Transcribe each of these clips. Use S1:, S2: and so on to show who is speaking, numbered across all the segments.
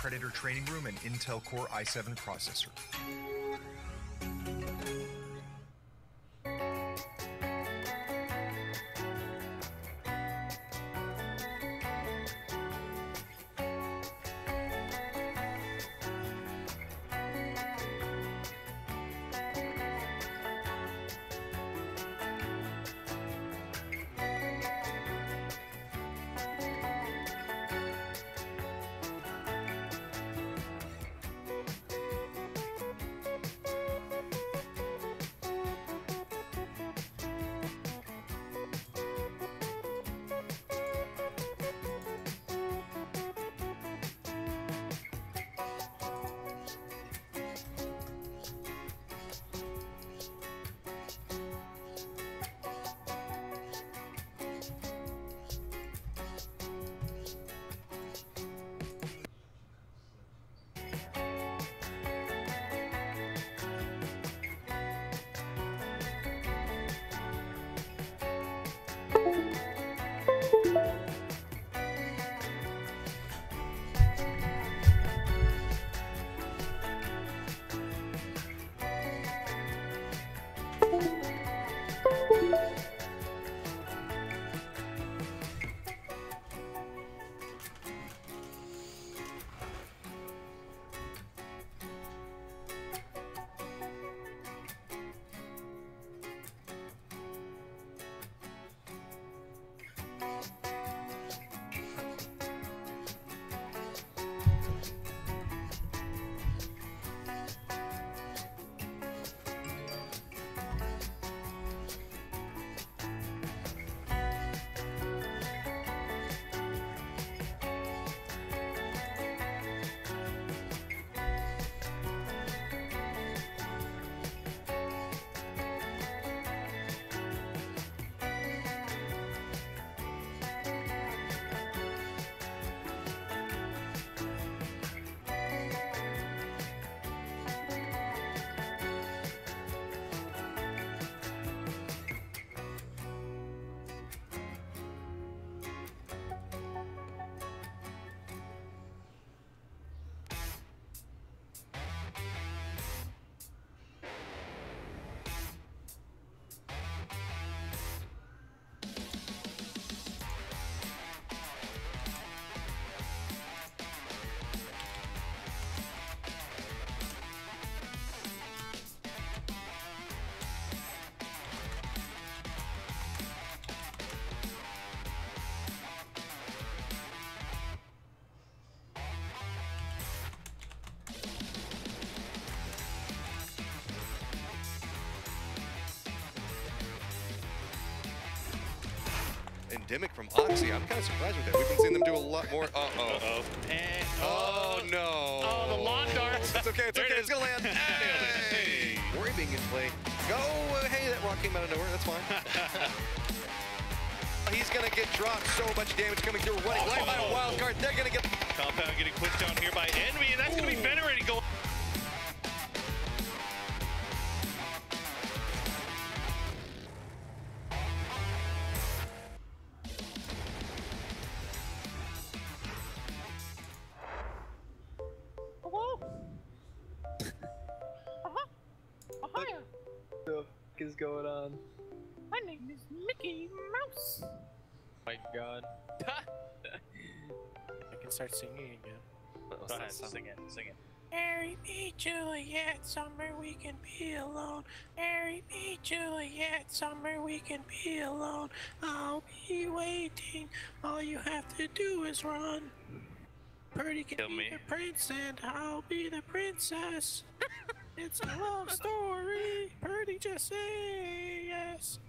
S1: Predator training room and Intel Core i7 processor.
S2: Endemic from Oxy. I'm kind of surprised with that. We've been seeing them do a lot more. Oh no.
S3: Oh, the lawn darts.
S2: It's okay, it's okay, it's gonna land. Hey! Worry being in play. Go! Hey, that rock came out of nowhere, that's fine. He's gonna get dropped, so much damage coming through. Running right by a wild card. They're gonna get.
S3: Compound getting pushed down here by Envy, and that's gonna be Venerated going.
S4: What the f is going on?
S5: My name is Mickey Mouse.
S4: My God.
S6: I can start singing again.
S3: Go ahead, sing it, sing it.
S5: Marry me, Juliet, summer we can be alone. Marry me, Juliet, summer we can be alone. I'll be waiting, all you have to do is run. Purdy can
S3: Kill
S5: be
S3: me.
S5: the prince and I'll be the princess. It's a love story, Purdy just say yes.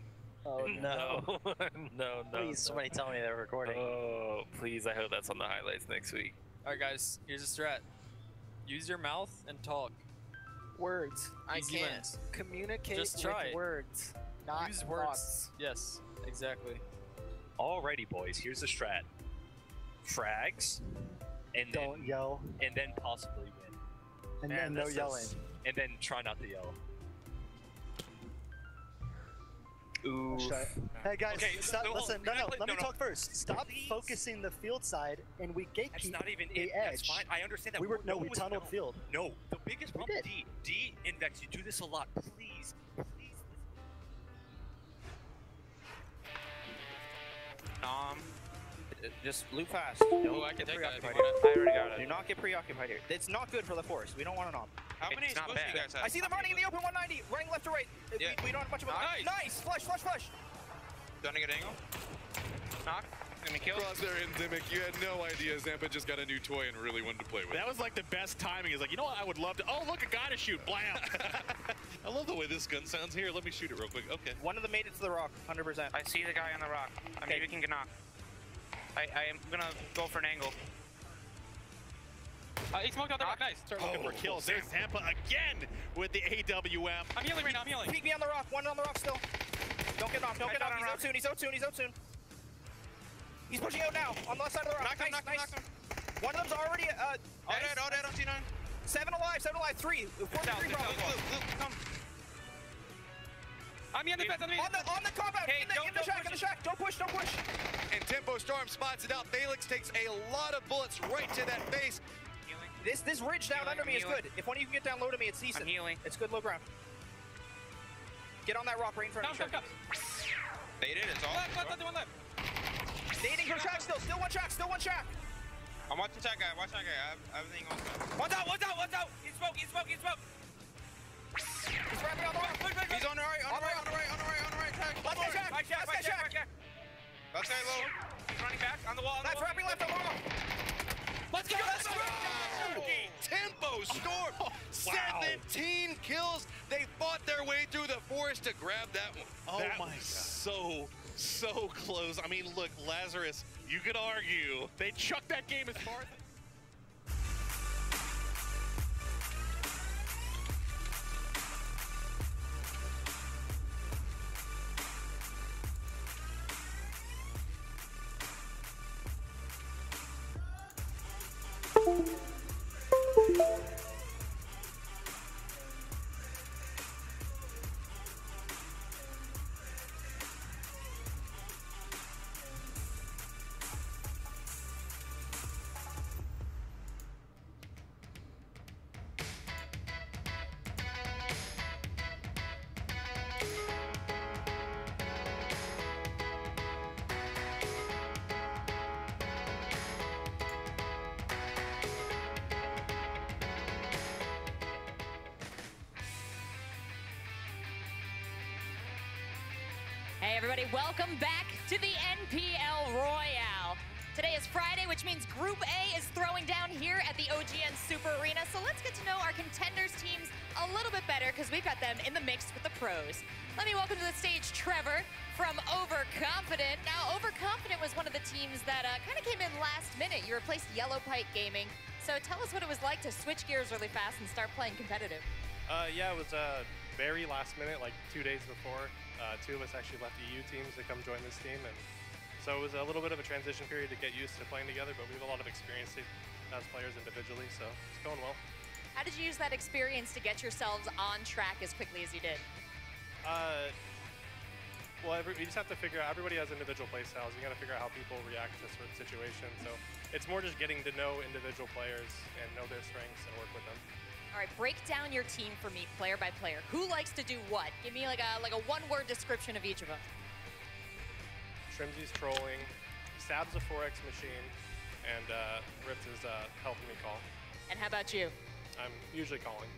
S4: Oh no.
S3: No.
S6: Please, somebody tell me they're recording.
S3: Oh, please, I hope that's on the highlights next week.
S7: Alright guys, here's a strat. Use your mouth and talk.
S4: Words. I
S7: Easy
S4: can't
S7: wins.
S4: communicate
S7: Just
S4: with
S7: try it.
S4: words. Not
S7: Use
S4: thoughts.
S7: words. Yes, exactly.
S8: Alrighty, boys. Here's the strat: frags, and
S6: Don't yell,
S8: then possibly win,
S6: and
S7: Man,
S6: then no
S7: this
S6: yelling.
S7: is-
S8: and then try not to yell.
S4: Ooh.
S9: Hey guys,
S8: Okay,
S9: stop,
S8: no,
S9: listen,
S8: can I
S9: no,
S8: play-
S9: let me
S8: no.
S9: talk first. Stop
S8: Please.
S9: focusing the field side, and we
S8: That's
S9: gatekeep
S8: not even
S9: the
S8: it.
S9: edge.
S8: That's fine. I understand that.
S9: We were
S8: No
S9: we
S8: was-
S9: tunneled
S8: no.
S9: field.
S8: No, the biggest
S9: We
S8: problem,
S9: did.
S8: D, Invex, you do this a lot. Please, please.
S6: Just loop fast.
S7: Oh,
S6: Don't
S7: I can
S6: get
S7: take that if you
S6: preoccupied
S7: want
S6: here.
S7: it. I already got
S6: Do
S7: it.
S6: not get preoccupied here. It's not good for the force. We don't want an op.
S3: How many
S6: It's not
S3: explosives
S6: bad.
S3: you guys have?
S6: I see them running in the open 190, running left to right.
S3: Yeah.
S6: We don't have much of a
S3: Nice.
S6: Nice! Flush, flush, flush!
S3: Done a good angle. Knock. Gonna kill.
S2: Crosshair and Zimic, you had no idea Zampa just got a new toy and really wanted to play with it.
S10: That was like the best timing. He's like, you know what? I would love to. Oh, look, a guy to shoot. Blam.
S11: I love the way this gun sounds. Here, let me shoot it real quick. Okay.
S6: One of them made it to the rock, 100%.
S3: I see the guy on the rock. I maybe can get knocked. I am gonna go for an angle.
S7: He smoked out the rock. Nice.
S10: Start looking for kills. There's Zampa again with the AWM.
S7: I'm healing right now. I'm healing.
S6: Peek me on the rock. One on the rock still. Don't get knocked. Don't get knocked. He's out soon. He's out soon. He's out soon. He's pushing out now on the left side of the rock.
S3: Knock him,
S6: Nice,
S3: knock him,
S6: nice.
S3: knock him.
S6: One of them's already.
S3: All dead, all dead on T9.
S6: 7 alive. 7 alive. 3. 4 3 probably.
S3: Come.
S7: I'm in the fence. I'm in
S6: On the compound.
S3: Hey,
S6: in the shack. In the shack. Don't push. Don't push.
S2: And Tempo Storm spots it out. Felix takes a lot of bullets right to that face.
S3: Healing.
S6: This ridge down
S3: Healing,
S6: under me is
S3: healing.
S6: good. If one of you can get down low to me, it's decent.
S3: I'm healing.
S6: It's good low ground. Get on that rock right in front of
S7: Come,
S6: you.
S7: come, come.
S3: Baited, it's all.
S7: Left, one left.
S6: Dating her track still. Still one track. Still one track.
S3: I'm watching that guy, watch that guy. I have everything on stuff.
S6: One's out. He's smoke. He's right me on the rock.
S3: He's on the right, on the right, tag.
S6: Let's get shack.
S3: Left side low. He's running back, on the wall,
S6: That's right, left on the wall.
S2: Let's go! Tempo Storm! 17 kills! They fought their way through the forest to grab that one.
S11: Oh my God. So close. I mean, look, Lazarus, you could argue.
S10: They chucked that game as far as...
S12: Hey everybody, welcome back to the NPL Royale. Today is Friday, which means Group A is throwing down here at the OGN Super Arena. So let's get to know our contenders teams a little bit better because we've got them in the mix with the pros. Let me welcome to the stage Trevor from Overconfident. Now, Overconfident was one of the teams that kind of came in last minute. You replaced Yellow Pike Gaming. So tell us what it was like to switch gears really fast and start playing competitive.
S13: Yeah, it was very last minute, like 2 days before. 2 of us actually left EU teams to come join this team, and so it was a little bit of a transition period to get used to playing together, but we have a lot of experience as players individually, so it's going well.
S12: How did you use that experience to get yourselves on track as quickly as you did?
S13: Well, we just have to figure out, everybody has individual play styles. You got to figure out how people react to certain situations, so it's more just getting to know individual players and know their strengths and work with them.
S12: All right, break down your team for me, player by player. Who likes to do what? Give me like a one-word description of each of them.
S13: Trimsy's trolling, Sab's a 4X machine, and Ritz is helping me call.
S12: And how about you?
S13: I'm usually calling.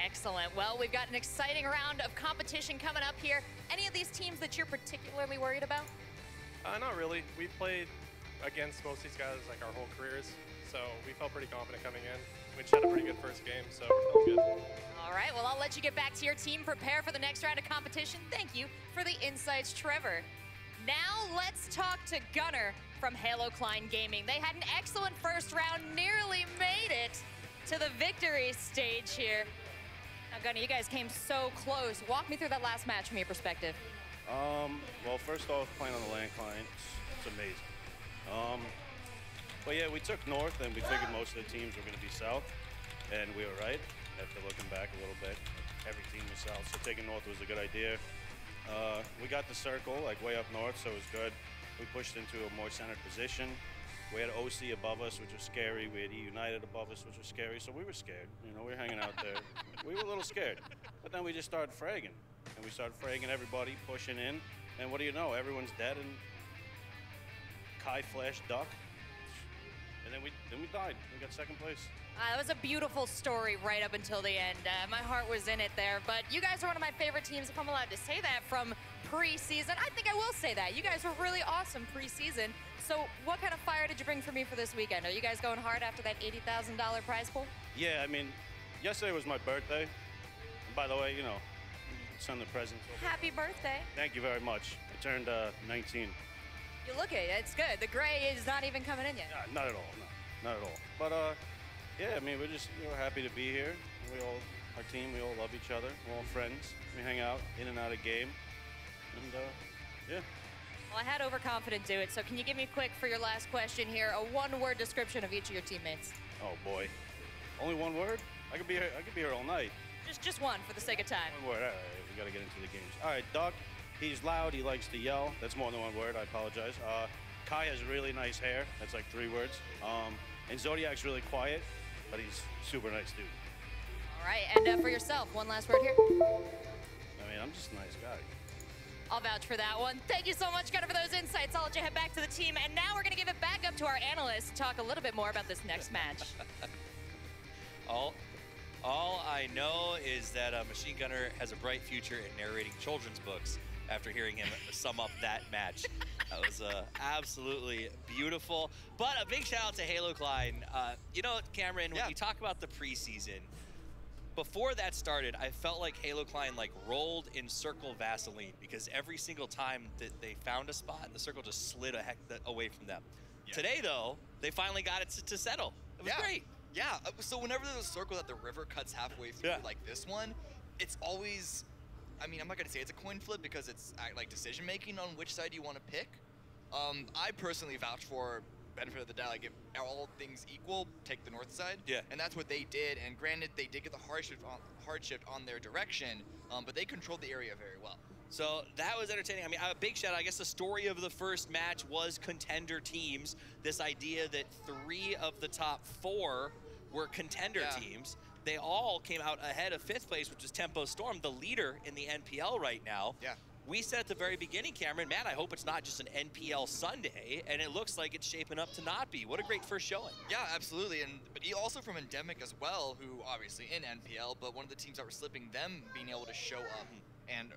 S12: Excellent. Well, we've got an exciting round of competition coming up here. Any of these teams that you're particularly worried about?
S13: Not really. We've played against most of these guys like our whole careers, so we felt pretty confident coming in. We just had a pretty good first game, so we're feeling good.
S12: All right, well, I'll let you get back to your team, prepare for the next round of competition. Thank you for the insights, Trevor. Now let's talk to Gunnar from Halo Klein Gaming. They had an excellent first round, nearly made it to the victory stage here. Now, Gunnar, you guys came so close. Walk me through that last match from your perspective.
S14: Well, first off, playing on the land client, it's amazing. But yeah, we took north and we figured most of the teams were going to be south, and we were right. After looking back a little bit, every team was south, so taking north was a good idea. We got the circle like way up north, so it was good. We pushed into a more centered position. We had OC above us, which was scary. We had E United above us, which was scary. So we were scared. You know, we were hanging out there. We were a little scared. But then we just started fragging. And we started fragging everybody, pushing in. And what do you know? Everyone's dead, and Kai flashed duck. And then we died. We got second place.
S12: That was a beautiful story right up until the end. My heart was in it there. But you guys are one of my favorite teams, if I'm allowed to say that, from preseason. I think I will say that. You guys were really awesome preseason. So what kind of fire did you bring for me for this weekend? Are you guys going hard after that $80,000 prize pool?
S14: Yeah, I mean, yesterday was my birthday. And by the way, you know, send the presents over.
S12: Happy birthday.
S14: Thank you very much. I turned 19.
S12: You look it. It's good. The gray is not even coming in yet.
S14: Not at all. No, not at all. But yeah, I mean, we're happy to be here. Our team, we all love each other. We're all friends. We hang out in and out of game. And yeah.
S12: Well, I had overconfident do it, so can you give me quick for your last question here, a one-word description of each of your teammates?
S14: Oh boy, only one word? I could be here all night.
S12: Just one for the sake of time.
S14: One word. All right, we gotta get into the games. All right, Duck. He's loud. He likes to yell. That's more than one word. I apologize. Kai has really nice hair. That's like 3 words. And Zodiac's really quiet, but he's super nice dude.
S12: All right, and for yourself, one last word here.
S14: I mean, I'm just a nice guy.
S12: I'll vouch for that one. Thank you so much, Gunnar, for those insights. I'll let you head back to the team. And now we're going to give it back up to our analysts to talk a little bit more about this next match.
S7: All I know is that Machine Gunner has a bright future in narrating children's books after hearing him sum up that match. That was absolutely beautiful. But a big shout out to Halo Klein. You know, Cameron, when you talk about the preseason, before that started, I felt like Halo Klein like rolled in circle Vaseline, because every single time that they found a spot, the circle just slid a heck away from them. Yeah. Today, though, they finally got it to settle. It was great.
S15: Yeah, so whenever there's a circle that the river cuts halfway through, like this one, it's always, I mean, I'm not gonna say it's a coin flip because it's like decision making on which side you want to pick. I personally vouch for benefit of the doubt, like if all things equal, take the north side. Yeah. And that's what they did. And granted, they did get the hardship on their direction, but they controlled the area very well.
S7: So that was entertaining. I mean, a big shout out. I guess the story of the first match was contender teams. This idea that 3 of the top 4 were contender teams. They all came out ahead of 5th place, which is Tempo Storm, the leader in the NPL right now. Yeah. We said at the very beginning, Cameron, man, I hope it's not just an NPL Sunday, and it looks like it's shaping up to not be. What a great first showing.
S15: Yeah, absolutely, but also from Endemic as well, who obviously in NPL, but one of the teams that were slipping, them being able to show up and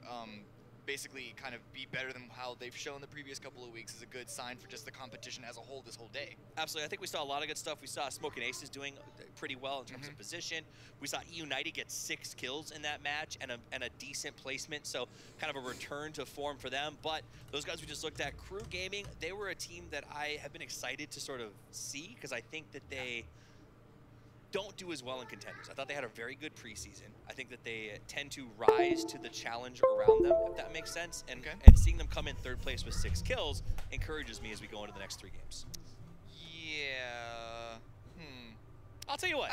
S15: basically kind of be better than how they've shown the previous couple of weeks is a good sign for just the competition as a whole this whole day.
S7: Absolutely. I think we saw a lot of good stuff. We saw Smoking Aces doing pretty well in terms of position. We saw E United get 6 kills in that match and a decent placement, so kind of a return to form for them. But those guys we just looked at, Crew Gaming, they were a team that I have been excited to sort of see, because I think that they don't do as well in contenders. I thought they had a very good preseason. I think that they tend to rise to the challenge around them, if that makes sense. And seeing them come in 3rd place with 6 kills encourages me as we go into the next 3 games.
S15: Yeah.
S7: I'll tell you what.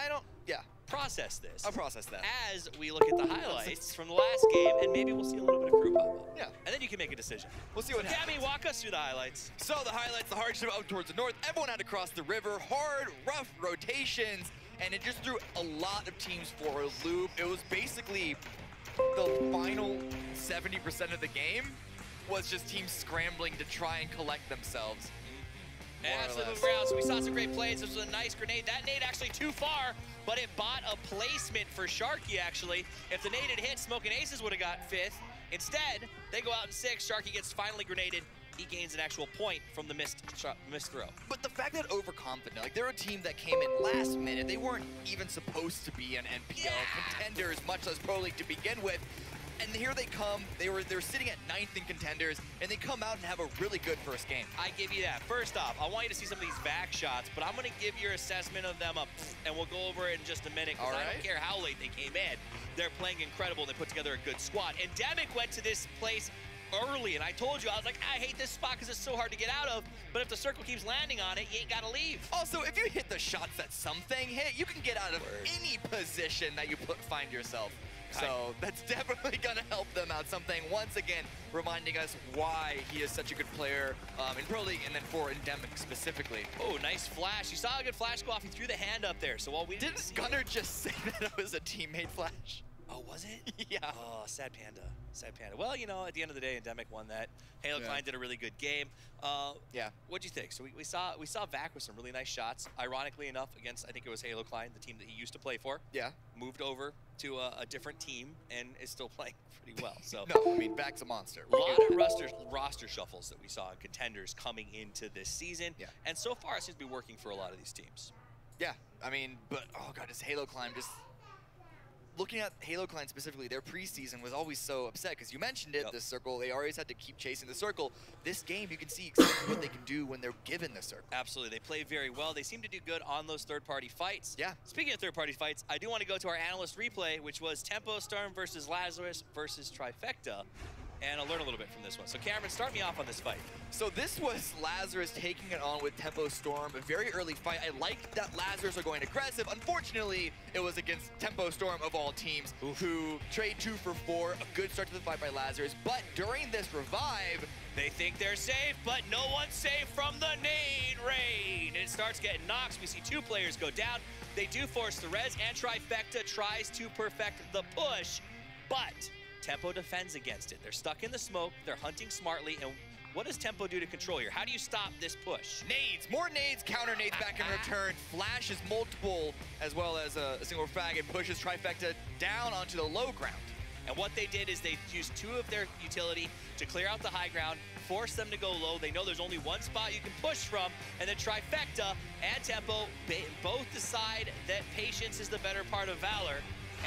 S15: Yeah.
S7: Process this.
S15: I'll process that.
S7: As we look at the highlights from the last game, and maybe we'll see a little bit of crew pop up.
S15: Yeah.
S7: And then you can make a decision.
S15: We'll see what happens.
S7: Gabby, walk us through the highlights.
S15: So the highlights, the hardship up towards the north. Everyone had to cross the river. Hard, rough rotations. And it just threw a lot of teams for a loop. It was basically the final 70% of the game was just teams scrambling to try and collect themselves.
S7: And absolutely moving around. So we saw some great plays. This was a nice grenade. That nade actually too far, but it bought a placement for Sharky, actually. If the nade had hit, Smoking Aces would have got 5th. Instead, they go out in 6th. Sharky gets finally grenaded. He gains an actual point from the missed throw.
S15: But the fact that overconfident, like they're a team that came in last minute, they weren't even supposed to be an NPL contenders, much less Pro League to begin with. And here they come, they're sitting at 9th in contenders, and they come out and have a really good first game.
S7: I give you that. First off, I want you to see some of these back shots, but I'm gonna give your assessment of them up, and we'll go over it in just a minute, because I don't care how late they came in. They're playing incredible, they put together a good squad. Endemic went to this place early, and I told you, I was like, I hate this spot because it's so hard to get out of, but if the circle keeps landing on it, you ain't gotta leave.
S15: Also, if you hit the shots that something hit, you can get out of any position that you find yourself. So that's definitely going to help them out. Something, once again, reminding us why he is such a good player in Pro League and then for Endemic specifically.
S7: Oh, nice flash. You saw a good flash go off. He threw the hand up there. So while we
S15: didn't Gunnar just say that it was a teammate flash?
S7: Oh, was it?
S15: Yeah.
S7: Oh, sad panda. Sad panda. Well, you know, at the end of the day, Endemic won that. Halo Klein did a really good game.
S15: Yeah.
S7: What'd you think? So we saw Vac with some really nice shots. Ironically enough, against, I think it was Halo Klein, the team that he used to play for.
S15: Yeah.
S7: Moved over to a different team and is still playing pretty well. So
S15: no, I mean, Vac's a monster.
S7: A lot of roster shuffles that we saw in contenders coming into this season.
S15: Yeah.
S7: And so far, it seems to be working for a lot of these teams.
S15: Yeah. I mean, but, oh, God, this Halo Klein just... Looking at Halo Klein specifically, their preseason was always so upset because you mentioned it, the circle. They always had to keep chasing the circle. This game, you can see exactly what they can do when they're given the circle.
S7: Absolutely. They play very well. They seem to do good on those third-party fights.
S15: Yeah.
S7: Speaking of third-party fights, I do want to go to our analyst replay, which was Tempo Storm versus Lazarus versus Trifecta. And I'll learn a little bit from this one. So Cameron, start me off on this fight.
S15: So this was Lazarus taking it on with Tempo Storm, a very early fight. I like that Lazarus are going aggressive. Unfortunately, it was against Tempo Storm of all teams, who trade 2 for 4. A good start to the fight by Lazarus. But during this revive,
S7: they think they're safe, but no one's safe from the nade rain. It starts getting knocks. We see 2 players go down. They do force the res, and Trifecta tries to perfect the push, but Tempo defends against it. They're stuck in the smoke. They're hunting smartly. And what does Tempo do to control here? How do you stop this push?
S15: Nades, more nades, counter nades back in return. Flashes multiple as well as a single frag and pushes Trifecta down onto the low ground.
S7: And what they did is they used 2 of their utility to clear out the high ground, force them to go low. They know there's only one spot you can push from, and then Trifecta and Tempo both decide that patience is the better part of valor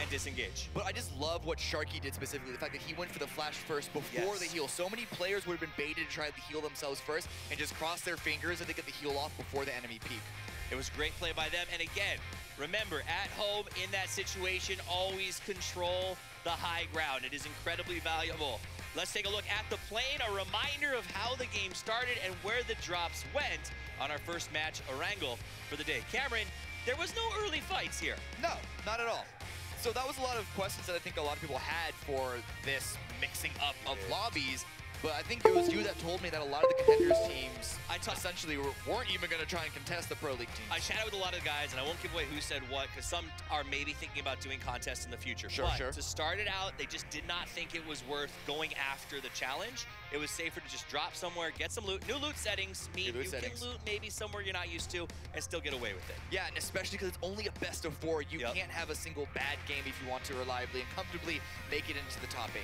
S7: and disengage.
S15: But I just love what Sharky did specifically, the fact that he went for the flash first before the heal. So many players would have been baited to try to heal themselves first and just cross their fingers and they get the heal off before the enemy peak.
S7: It was great play by them. And again, remember, at home in that situation, always control the high ground. It is incredibly valuable. Let's take a look at the plane, a reminder of how the game started and where the drops went on our first match, Erangel, for the day. Cameron, there was no early fights here.
S15: No, not at all. So that was a lot of questions that I think a lot of people had for this mixing up of lobbies. But I think it was you that told me that a lot of the contenders teams essentially weren't even going to try and contest the Pro League teams.
S7: I chatted with a lot of guys, and I won't give away who said what, because some are maybe thinking about doing contests in the future.
S15: Sure.
S7: To start it out, they just did not think it was worth going after the challenge. It was safer to just drop somewhere, get some loot. New loot settings mean you can loot maybe somewhere you're not used to and still get away with it.
S15: Yeah, and especially because it's only a best of 4. You can't have a single bad game if you want to reliably and comfortably make it into the top 8.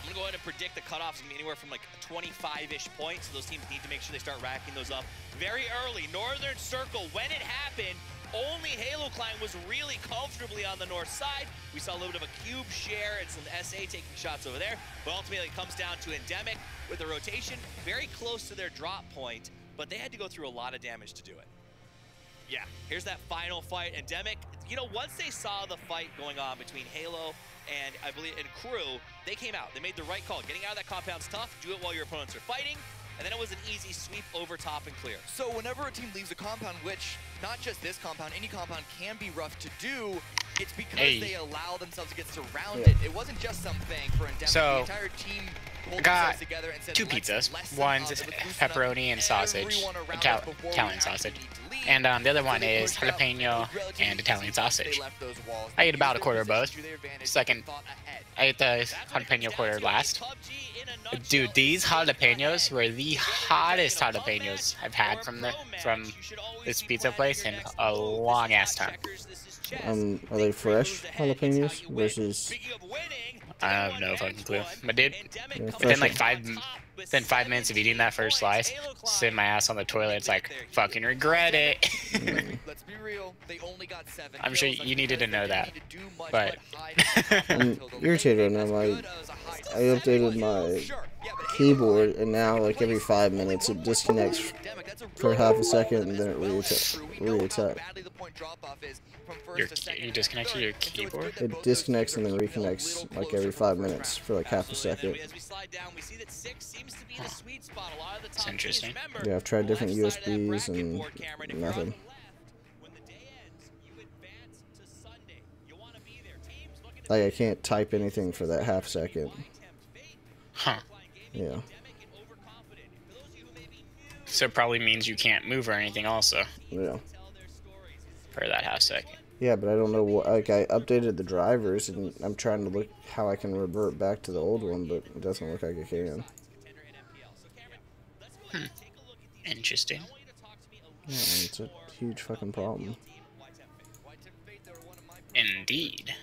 S7: I'm gonna go ahead and predict the cutoff's gonna be anywhere from like 25-ish points. So those teams need to make sure they start racking those up very early. Northern Circle, when it happened, only Halo Klein was really comfortably on the north side. We saw a little bit of a cube share and some SA taking shots over there, but ultimately it comes down to Endemic with a rotation very close to their drop point, but they had to go through a lot of damage to do it. Yeah, here's that final fight. Endemic, you know, once they saw the fight going on between Halo and I believe Crew, they came out. They made the right call. Getting out of that compound's tough. Do it while your opponents are fighting. And then it was an easy sweep over top and clear.
S15: So whenever a team leaves a compound, which not just this compound, any compound can be rough to do, it's because they allow themselves to get surrounded. It wasn't just something for Endemic. The entire team pulled themselves together and said,
S16: 2 pizzas. One's pepperoni and sausage, Italian sausage. And the other one is jalapeno and Italian sausage. I ate about a quarter of both. I ate the jalapeno quarter last. Dude, these jalapenos were the hottest jalapenos I've had from this pizza place in a long ass time.
S17: Are they fresh jalapenos versus?
S16: I have no fucking clue. But dude, within like 5 minutes of eating that first slice, sitting my ass on the toilet, it's like, fucking regret it.
S15: Let's be real, they only got 7.
S16: I'm sure you needed to know that, but
S17: I'm irritated now. I updated my keyboard, and now like every 5 minutes it disconnects for half a second, and then it reattacks.
S16: You disconnected your keyboard?
S17: It disconnects and then reconnects like every 5 minutes for like half a second.
S16: It's interesting.
S17: Yeah, I've tried different USBs and nothing. Like, I can't type anything for that half second.
S16: Huh.
S17: Yeah.
S16: So it probably means you can't move or anything also.
S17: Yeah.
S16: For that half second.
S17: Yeah, but I don't know what. Like, I updated the drivers, and I'm trying to look how I can revert back to the old one, but it doesn't look like I can.
S16: Interesting.
S17: Yeah, it's a huge fucking problem.
S16: Indeed.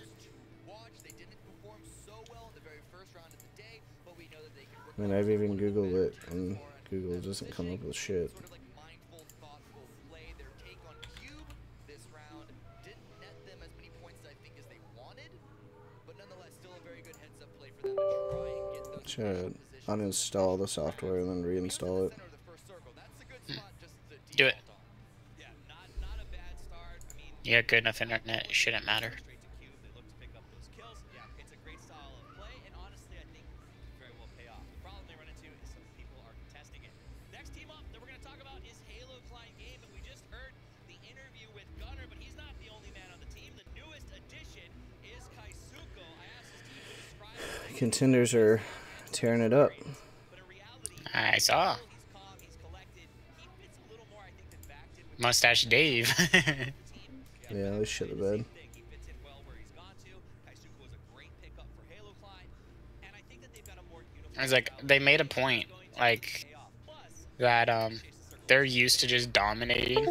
S17: I mean, I've even Googled it, and Google doesn't come up with shit. Should uninstall the software and then reinstall it.
S16: Do it. Yeah, good enough internet. It shouldn't matter.
S17: Contenders are tearing it up.
S16: I saw. Mustache Dave.
S17: Yeah, they shit the bed.
S16: I was like, they made a point, like, that, they're used to just dominating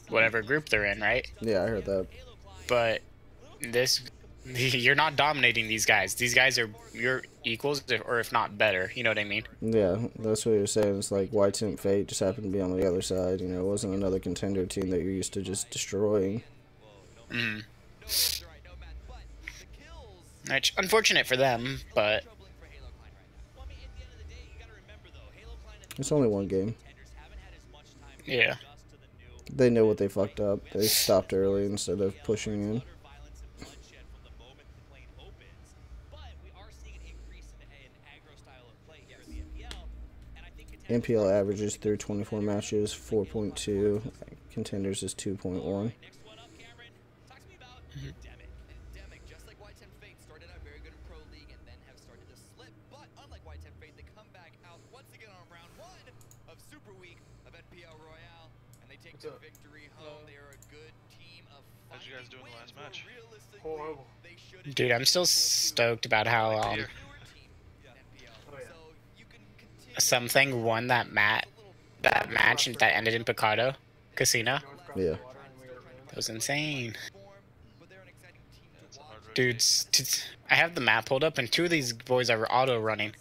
S16: whatever group they're in, right?
S17: Yeah, I heard that.
S16: But you're not dominating these guys. These guys are your equals, or if not better. You know what I mean?
S17: Yeah, that's what you're saying. It's like White Temp Fate just happened to be on the other side. You know, it wasn't another contender team that you're used to just destroying.
S16: Mm. Which, unfortunate for them, but
S17: it's only one game.
S16: Yeah.
S17: They know what they fucked up. They stopped early instead of pushing in. NPL averages through 24 matches 4.2. Contenders is 2.1.
S11: How'd you guys do in the last match?
S4: Horrible.
S16: dude, I'm still stoked about how something won that match that ended in Picado Casino.
S17: Yeah.
S16: That was insane. Dudes, I have the map pulled up, and two of these boys are auto running.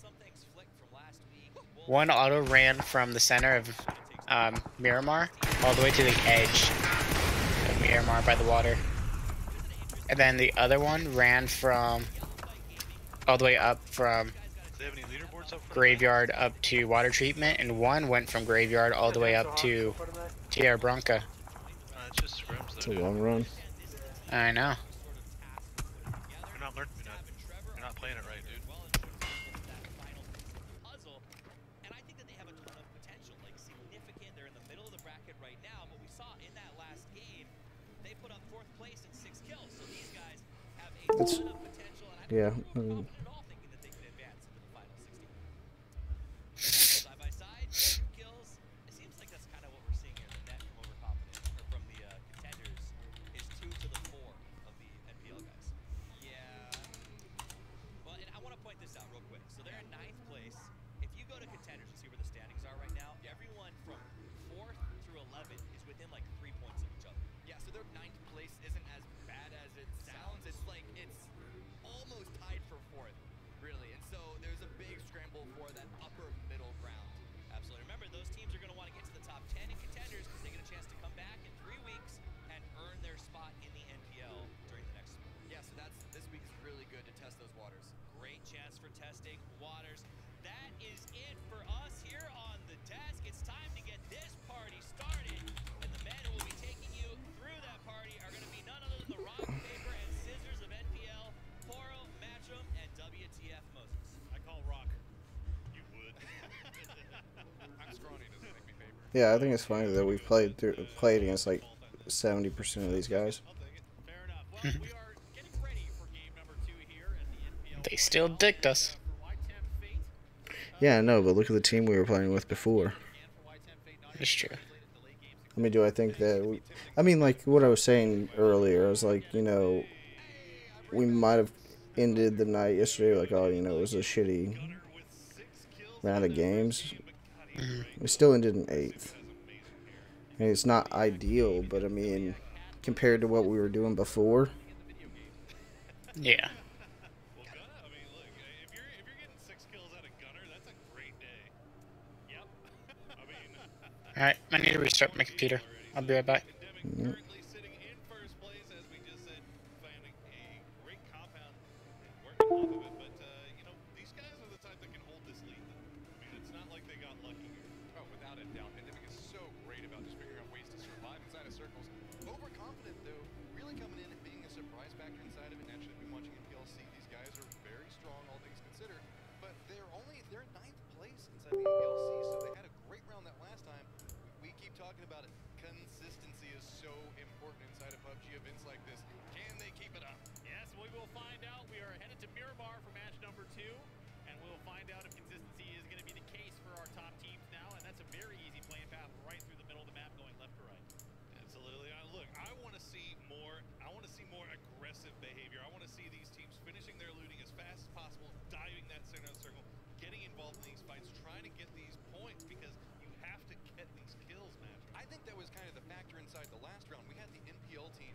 S16: One auto ran from the center of Miramar all the way to the edge of Miramar by the water. And then the other one ran from all the way up from Graveyard up to water treatment, and one went from Graveyard all the way up to Tierra Blanca.
S17: It's a long run.
S16: I know.
S11: You're not playing it right, dude.
S17: It's, yeah. I mean, yeah, I think it's funny that we've played against like 70% of these guys.
S16: They still dicked us.
S17: Yeah, I know, but look at the team we were playing with before.
S16: It's true.
S17: I mean, do I think that... I mean, like, what I was saying earlier, I was like, you know, we might have ended the night yesterday like, oh, you know, it was a shitty round of games. We still ended in 8th. I mean, it's not ideal, but, I mean, compared to what we were doing before...
S16: Yeah. Alright, I need to restart my computer. I'll be right back.
S17: Yep.
S2: I think that was kind of the factor inside the last round. We had the NPL team